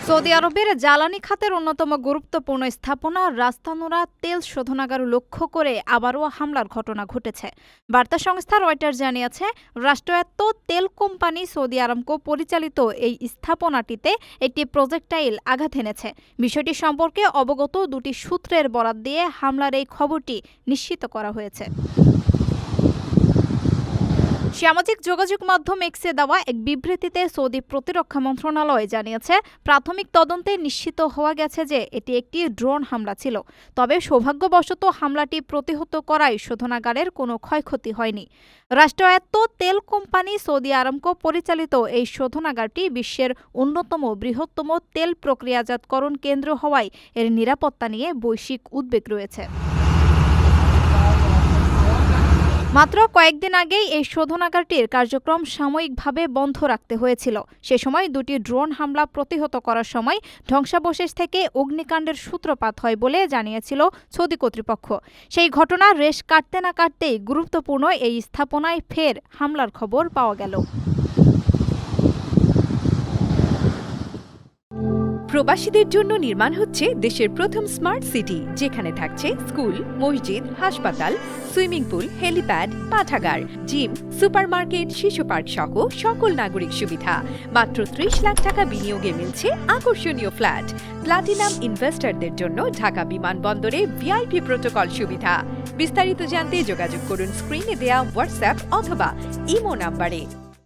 Saudi আরবের জ্বালানি খাতের অন্যতম গুরুত্বপূর্ণ স্থাপনা রাস্তানুরা তেল শোধনাগার লক্ষ্য করে আবারও হামলার ঘটনা ঘটেছে। বার্তা সংস্থা রয়টার্স জানিয়েছে, রাষ্ট্রায়ত্ত তেল কোম্পানি সৌদি আরামকো পরিচালিত এই স্থাপনাটিতে একটি প্রজেক্টাইল আঘাত এনেছে। বিষয়টি সম্পর্কে অবগত দুটি সূত্রের বরাত দিয়ে হামলার এই খবরটি নিশ্চিত করা হয়েছে। সামাজিক যোগাযোগ মাধ্যম এক্সে দেওয়া এক বিবৃতিতে সৌদি প্রতিরক্ষা মন্ত্রণালয় জানিয়েছে, প্রাথমিক তদন্তে নিশ্চিত হওয়া গেছে যে এটি একটি ড্রোন হামলা ছিল। তবে সৌভাগ্যবশত হামলাটি প্রতিহত করায় শোধনাগারের কোনো ক্ষয়ক্ষতি হয়নি। রাষ্ট্রায়ত্ত তেল কোম্পানি সৌদি আরামকো পরিচালিত এই শোধনাগারটি বিশ্বের অন্যতম বৃহত্তম তেল প্রক্রিয়াজাতকরণ কেন্দ্র হওয়ায় এর নিরাপত্তা নিয়ে বৈশ্বিক উদ্বেগ রয়েছে। মাত্র কয়েকদিন আগেই এই শোধনাগারটির কার্যক্রম সাময়িকভাবে বন্ধ রাখতে হয়েছিল। সে সময় দুটি ড্রোন হামলা প্রতিহত করার সময় ধ্বংসাবশেষ থেকে অগ্নিকাণ্ডের সূত্রপাত হয় বলে জানিয়েছিল সৌদি কর্তৃপক্ষ। সেই ঘটনার রেশ কাটতে না কাটতেই গুরুত্বপূর্ণ এই স্থাপনায় ফের হামলার খবর পাওয়া গেল। প্রবাসীদের জন্য নির্মাণ হচ্ছে দেশের প্রথম স্মার্ট সিটি, যেখানে থাকছে স্কুল, মসজিদ, হাসপাতাল, সুইমিং পুল, হেলিপ্যাড, পাঠাগার, জিম, সুপারমার্কেট, শিশু পার্ক সহ সকল নাগরিক সুবিধা। মাত্র ৩০ লাখ টাকা বিনিয়োগে মিলছে আকর্ষণীয় ফ্ল্যাট। প্লাটিনাম ইনভেস্টরদের জন্য ঢাকা বিমানবন্দরে ভিআইপি প্রোটোকল সুবিধা। বিস্তারিত জানতে যোগাযোগ করুন স্ক্রিনে দেয়া হোয়াটসঅ্যাপ অথবা ইমো নাম্বারে।